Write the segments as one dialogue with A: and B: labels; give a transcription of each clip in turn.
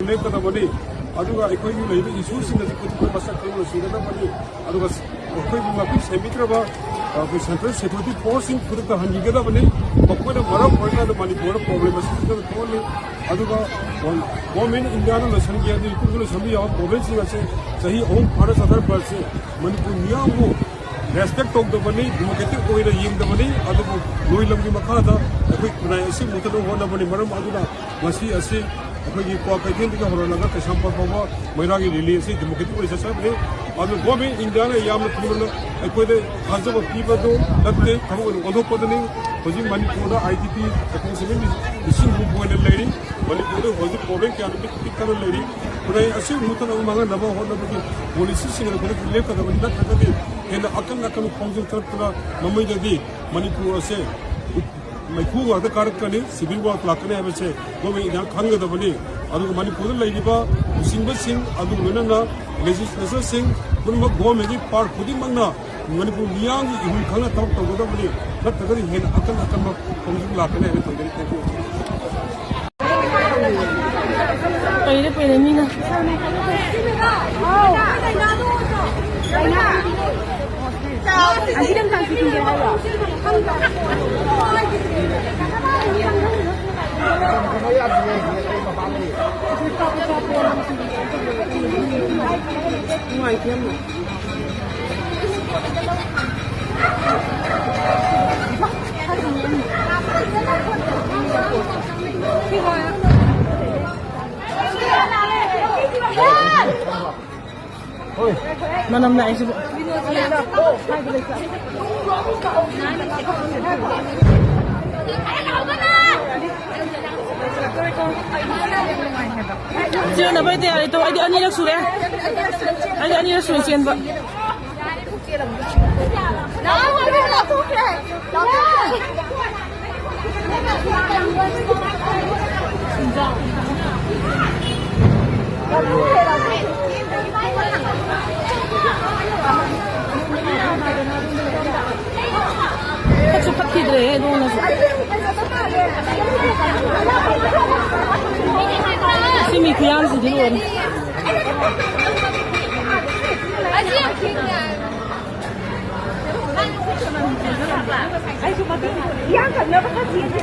A: लेकदबनी अदुगा अखोई लेबे इशूसिंग अदि कुतुब मसक खंगो सिंगदबनी अदुगा अखोई माफी सेमित्रबा सेंट्रल सिक्योरिटी फोर्सिंग खुद हंगदबनी मखोना मरम होना मणिपुर प्रॉब्लम असिदा थोली अदुगा गवर्नमेंट इंडिया नो लसन के अदि कुल समी याव प्रॉब्लम से सही ओम भारत सरकार पर से मणिपुर मियामो रेस्पेक्ट तौदबनी डेमोक्रेटिक ओइना यिंगदबनी अदुबो लोई लमगी मखादा अखोई खुनाय असि मुतनो होनबनी मरम अदुना मसी असि अखोई को कैथेन दिगा होरनगा कैसामपर फावबा मैरागी रिली असि डेमोक्रेटिक ओइ ससबने अदु गवर्नमेंट इंडिया ने यामना थुमना अखोइदे थाजब पीबदो नत्ते थमगन ओधोपदनी होजि मणिपुर आईटीपी एकोसिमेन इसिंग बुबोने लेरी मणिपुर होजि प्रॉब्लम क्या पिकन लेरी खुनाय असि मुतनो मांगा नबा होनबगी पॉलिसी सिंग खुद लेकदबनी नथगदि हेन अकन अकन खोंजल तरतला ममैददी मणिपुर से मैखू वाद कारकनी सिविल वार लाकने है गवर्नमेंट इंडिया खंगदबनी मणिपुर लेरिबा उसिंबसिंग लोनना लेजिस्लेचरसिंग पुनमक गवर्नमेंट की पार्ट खुदिमकना मणिपुर मियांगी इहुन खंगना तब तौगदबनी नथगदि हेन अकन अकन खोंजल लाकने है थंगदि थैंक यू
B: पहिले पहिले Meena anh đang tăng kinh tế hay là ngoài kiếm này mà năm nay chứ chưa là bây giờ tôi đi ăn đi được xuống đấy anh đi ăn đi được xuống xiên vậy Chắc phát thịt đấy luôn là xin mì khuyên gì thế luôn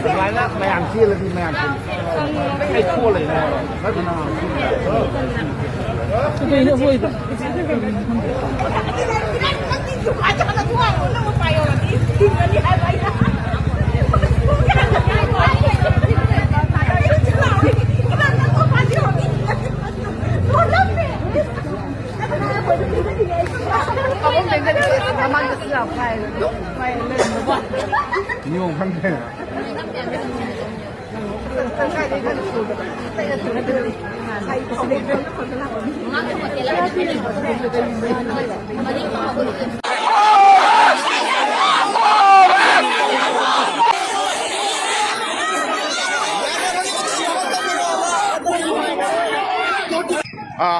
C: lại là mày ăn chia là gì mày ăn cái thua này này nó thế nào
B: cái nữa vui vậy
C: 你用看看。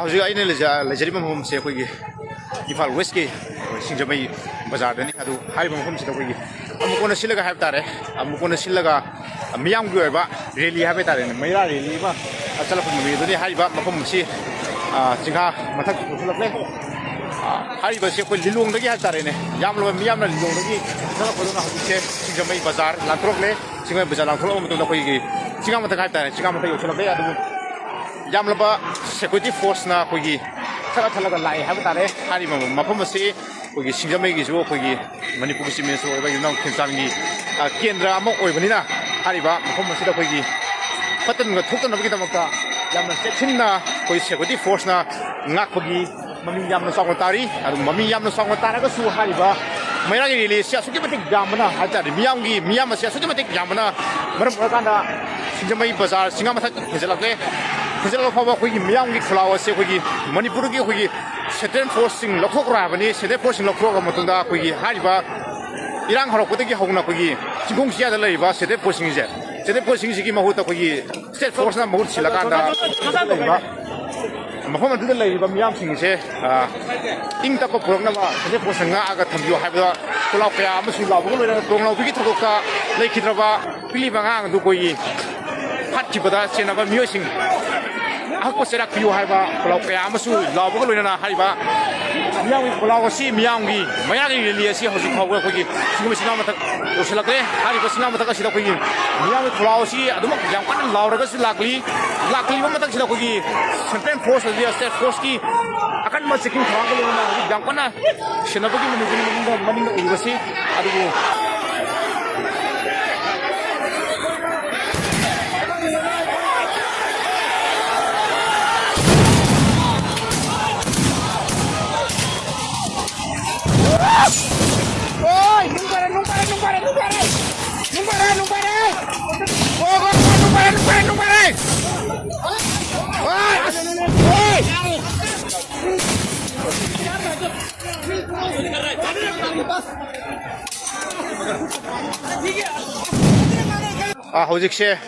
D: हौजी अने लेजरीब मफम से अखोई Imphal waste की सिंजमई बाजार दनी अदु हारिब मफम से अखोई अमुकोन सिलगा हाब तारे अमुकोन सिलगा मियाम की ओइबा रैली हाब तारे मैरा रैली मा चलप ममी दनी हारिब मफम से चिंगा मथक उठलकले हारिब से अखोई लिलोंग दगी हाब तारे ने याम लो मियाम ना लिलोंग दगी चलप दना हौजी से सिंजमई बाजार लांथरोकले सिंगा बाजार लांथरोक मतुन अखोई चिंगा मथक हाब तारे चिंगा मथक उठलकले अदु यामलबा सिक्योरिटी फोर्स ना कोई थला थला लाई है तारे हारी मफम से कोई सिंजमई की जो कोई मणिपुर की मिनिस्टर ओइबा युनाव खिंचान की केंद्र अमक ओइबनिना हारिबा मफम से कोई फतन थोक्तनबगी दमकता यामना सेक्शनना कोई सिक्योरिटी फोर्स ना ngakpagi mami yamna sangwa tari adu mami yamna sangwa taraga su hariba मैरागी रिली से असुकी मतिक यामना हाइतारि मियाम से असुकी मतिक यामना मरम ओरकांदा सिंजमई बाजार सिंगा मथक हेजलकले हेजल फावा खोगी मियाम की खुलाव से खोगी मणिपुर की खोगी सेंट्रल फोर्सिंग लखोक्राबनी सेंट्रल फोर्सिंग लखोक मतुंदा खोगी हारिबा इरांग हरकपदगी हौना खोगी चिंगोंसियादा लैबा सेंट्रल फोर्सिंग जे सेंट्रल फोर्सिंग की महुता खोगी स्टेट फोर्स ना महुत सिलकांदा मफम अदुदा लैबा मियाम सिंग से इंग तक पुरकनबा central force ngaga thambio haibda kulau kaya amsu labu loina tonglau bigi thoka leikhidraba pili bangang du koi ꯍꯥꯠꯈꯤꯕꯗ ꯆꯦꯟꯅꯕ ꯃꯤꯑꯣꯏꯁꯤꯡ ꯑꯍꯛꯄ ꯆꯩꯔꯥꯛ ꯄꯤꯌꯨ ꯍꯥꯏꯕ ꯈꯣꯜꯂꯥꯎ ꯀꯌꯥ ꯑꯃꯁꯨ ꯂꯥꯎꯕꯒ ꯂꯣꯏꯅꯅ ꯍꯥꯏꯔꯤꯕ ꯃꯤꯌꯥꯝꯒꯤ ꯈꯣꯜꯂꯥꯎ ꯑꯁꯤ ꯃꯤꯌꯥꯝꯒꯤ ꯃꯌꯥꯒꯤ ꯔꯦꯂꯤ ꯑꯁꯤ ꯍꯧꯖꯤꯛ ꯐꯥꯎꯕ ꯑꯩꯈꯣꯏꯒꯤ ꯁꯤꯒꯨꯝꯕ ꯆꯤꯡꯅꯥꯎ ꯃꯊꯛ ꯌꯧꯁꯤꯜꯂꯛꯂꯦ ꯍꯥꯏꯔꯤꯕ ꯆꯤꯡꯅꯥꯎ ꯃꯊꯛ ꯑꯁꯤꯗ ꯑꯩꯈꯣꯏꯒꯤ ꯃꯤꯌꯥꯝꯒꯤ ꯈꯣꯜꯂꯥꯎ ꯑꯁꯤ ꯑꯗꯨꯃꯛ ꯌꯥꯝ ꯀꯟꯅ ꯂꯥꯎꯔꯒꯁꯨ ꯂꯥꯛꯂꯤꯕ ꯃꯇꯝꯁꯤꯗ ꯑꯩꯈꯣꯏꯒꯤ ꯁꯦꯟꯇ꯭ꯔꯦꯜ ꯐꯣꯔꯁ ꯑꯁꯤ ꯁ꯭ꯇꯦꯠ ꯐꯣꯔꯁꯀꯤ ꯑꯀꯟꯕ ꯆꯦꯛꯁꯤꯟ ꯊꯧꯔꯥꯡꯒ ꯂꯣꯏꯅꯅ ꯍꯧꯖꯤꯛ ꯌꯥꯝ ꯀꯟꯅ ꯁꯦꯟꯅꯕꯒꯤ ꯃꯅꯤꯡꯗ ꯎꯔꯤꯕꯁꯤ ꯑꯗꯨꯕꯨ
C: Ôi, nung para. Ôi,
D: ꯍꯧꯖꯤꯛꯁꯦ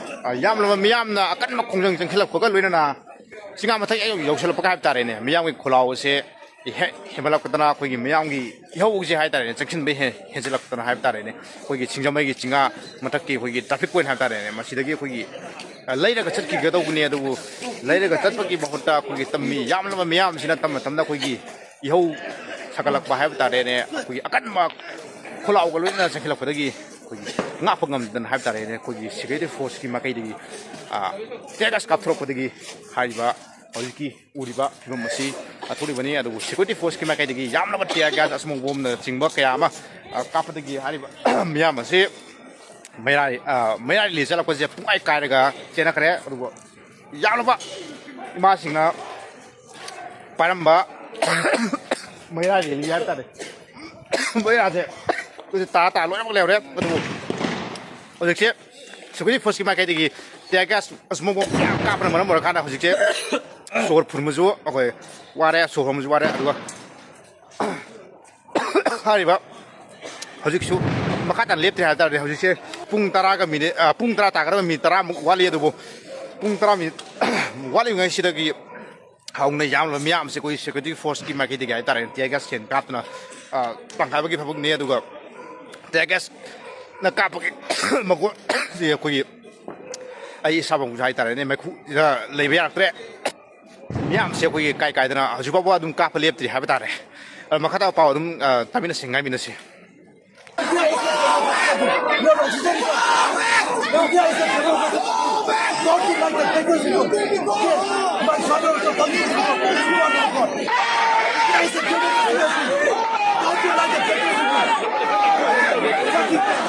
D: ꯌꯥꯝꯂꯕ ꯃꯤꯌꯥꯝꯅ ꯑꯀꯟꯕ ꯈꯣꯡꯖꯪ ꯆꯪꯈꯠꯂꯛꯄꯒ ꯂꯣꯏꯅꯅ ꯆꯤꯡꯉꯥ ꯃꯊꯛ ꯌꯧꯁꯤꯜꯂꯛꯄꯒ ꯍꯥꯏꯕ ꯇꯥꯔꯦꯅꯦ ꯃꯤꯌꯥꯝꯒꯤ ꯈꯣꯜꯂꯥꯎ ꯑꯁꯦ ꯍꯦꯟꯒꯠꯂꯛꯄꯗꯅ ꯑꯩꯈꯣꯏꯒꯤ ꯃꯤꯌꯥꯝꯒꯤ ꯏꯍꯧꯁꯦ ꯍꯥꯏ ꯇꯥꯔꯦꯅꯦ ꯆꯪꯁꯤꯟꯕ ꯍꯦꯟꯖꯤꯜꯂꯛꯇꯅ ꯍꯥꯏꯕ ꯇꯥꯔꯦꯅꯦ ꯑꯩꯈꯣꯏꯒꯤ ꯁꯤꯡꯖꯃꯩꯒꯤ ꯆꯤꯡꯉꯥ ꯃꯊꯛꯀꯤ ꯑꯩꯈꯣꯏꯒꯤ ꯇ꯭ꯔꯥꯐꯤꯛ ꯄꯣꯏꯟ ꯍꯥꯏꯕ ꯇꯥꯔꯦꯅꯦ ꯃꯁꯤꯗꯒꯤ ꯑꯩꯈꯣꯏꯒꯤ ꯂꯩꯔꯒ ꯆꯠꯈꯤꯒꯗꯧꯕꯅꯤ ꯑꯗꯨꯕꯨ ꯂꯩꯔꯒ ꯆꯠꯄꯒꯤ ꯃꯍꯨꯠꯇ ꯑꯩꯈꯣꯏꯒꯤ ꯌꯥꯝꯂꯕ ꯃꯤꯌꯥꯝꯁꯤꯅ ꯇꯝꯅ ꯑꯩꯈꯣꯏꯒꯤ ꯏꯍꯧ ꯁꯥꯒꯠꯂꯛꯄ ꯍꯥꯏꯕ ꯇꯥꯔꯦꯅꯦ ꯑꯩꯈꯣꯏꯒꯤ ꯑꯀꯟꯕ ꯈꯣꯜꯂꯥꯎꯒ ꯂꯣꯏꯅꯅ ꯆꯪꯁꯤꯜꯂꯛꯄꯗꯒꯤ ꯑꯩꯈꯣꯏꯒꯤ ꯉꯥꯛꯄ ꯉꯝꯗꯅ ꯍꯥꯏꯕ ꯇꯥꯔꯦꯅꯦ ꯑꯩꯈꯣꯏꯒꯤ ꯁꯦꯀ꯭ꯌꯨꯔꯤꯇꯤ ꯐꯣꯔꯁꯀꯤ ꯃꯥꯏꯀꯩꯗꯒꯤ ꯇꯤꯌꯔ ꯀꯥꯞꯊꯣꯔꯛꯄꯗꯒꯤ ꯍꯥꯏꯔꯤꯕ ꯍꯧꯖꯤꯛꯀꯤ ꯎꯔꯤꯕ ꯐꯤꯕꯝ ꯑꯁꯤ ꯊꯣꯛꯂꯤꯕꯅꯤ ꯑꯗꯨꯕꯨ ꯁꯦꯀ꯭ꯌꯨꯔꯤꯇꯤ ꯐꯣꯔꯁꯀꯤ ꯃꯥꯏꯀꯩꯗꯒꯤ ꯌꯥꯝꯂꯕ ꯇꯤꯌꯔ ꯒ꯭ꯌꯥꯁ ꯑꯁꯨꯝꯕ ꯕꯣꯝꯅ ꯆꯤꯡꯕ ꯀꯌꯥ ꯑꯃ ꯀꯥꯞꯄꯗꯒꯤ ꯍꯥꯏꯔꯤꯕ ꯃꯤꯌꯥꯝ ꯑꯁꯤ ꯃꯩꯔꯥ ꯔꯦꯂꯤ ꯆꯠꯂꯛꯄꯁꯦ ꯄꯨꯡꯀꯥꯏ ꯀꯥꯏꯔꯒ ꯆꯦꯟꯅꯈ꯭ꯔꯦ ꯑꯗꯨꯕꯨ ꯌꯥꯝꯂꯕ ꯏꯃꯥꯁꯤꯡꯅ ꯄꯥꯏꯔꯝꯕ ꯃꯩꯔꯥ ꯔꯦꯂꯤ ꯍꯥꯏꯕ ꯇꯥꯔꯦ ꯃꯩꯔꯥꯁꯦ ꯇꯥ ꯂꯣꯏꯅꯃꯛ ꯂꯩꯍꯧꯔꯦ ꯑꯗꯨꯕꯨ ꯍꯧꯖꯤꯛꯁꯦ ꯁꯦꯀ꯭ꯌꯨꯔꯤꯇꯤ ꯐꯣꯔꯁꯀꯤ ꯃꯥꯏꯀꯩꯗꯒꯤ ꯇꯤꯌꯔ ꯒ꯭ꯌꯥꯁ ꯑꯁꯨꯝꯕ ꯕꯣꯝ ꯀꯥꯞꯄꯅ ꯃꯔꯝ ꯑꯣꯏꯔꯀꯥꯟꯗ ꯍꯧꯖꯤꯛꯁꯦ ꯁꯣꯔ ꯐꯨꯟꯕꯁꯨ ꯑꯩꯈꯣꯏ ꯋꯥꯔꯦ ꯁꯣꯔ ꯍꯣꯟꯕꯁꯨ ꯋꯥꯔꯦ ꯑꯗꯨꯒ ꯍꯥꯏꯔꯤꯕ ꯍꯧꯖꯤꯛꯁꯨ ꯃꯈꯥ ꯇꯥꯅ ꯂꯦꯞꯇ꯭ꯔꯦ ꯍꯥꯏꯕ ꯇꯥꯔꯗꯤ ꯍꯧꯖꯤꯛꯁꯦ ꯄꯨꯡ 10 ꯇꯥꯒꯗꯕ ꯃꯤꯅꯤꯠ 10ꯃꯨꯛ ꯋꯥꯠꯂꯤ ꯑꯗꯨꯕꯨ ꯄꯨꯡ 10 ꯃꯤꯅꯤꯠ ꯋꯥꯠꯂꯤꯉꯩꯁꯤꯗꯒꯤ ꯍꯧꯅ ꯌꯥꯝꯂꯕ ꯃꯤꯌꯥꯝꯁꯦ ꯑꯩꯈꯣꯏ ꯁꯦꯀ꯭ꯌꯨꯔꯤꯇꯤ ꯐꯣꯔꯁꯀꯤ ꯃꯥꯏꯀꯩꯗꯒꯤ ꯍꯥꯏꯇꯥꯔꯦ ꯇꯤꯌꯔ ꯒ꯭ꯌꯥꯁ ꯁꯦꯟ ꯀꯥꯞꯇꯨꯅ ꯇꯪꯈꯥꯏꯕꯒꯤ ꯊꯕꯛꯅꯤ ꯑꯗꯨꯒ ꯇꯤꯌꯔ ꯒ꯭ꯌꯥꯁꯅ ꯀꯥꯞꯄꯒꯤ ꯃꯒꯨꯟꯁꯤ ꯑꯩꯈꯣꯏꯒꯤ ꯑꯩ ꯏꯁꯥꯐꯥꯎꯁꯨ ꯍꯥꯏꯇꯥꯔꯦꯅꯦ ꯃꯩꯈꯨꯁꯤꯗ ꯂꯩꯕ ꯌꯥꯔꯛꯇ꯭ꯔꯦ ꯃꯤꯌꯥꯝꯁꯦ ꯑꯩꯈꯣꯏꯒꯤ ꯀꯥꯏꯗꯅ ꯍꯧꯖꯤꯛꯐꯥꯎꯕ ꯑꯗꯨꯝ ꯀꯥꯞꯄ ꯂꯦꯞꯇ꯭ꯔꯤ ꯍꯥꯏꯕ ꯇꯥꯔꯦ ꯃꯈꯥ ꯇꯥꯕ ꯄꯥꯎ ꯑꯗꯨꯝ ꯇꯥꯃꯤꯟꯅꯁꯤ ꯉꯥꯏꯃꯤꯟꯅꯁꯤ
E: Don't you like the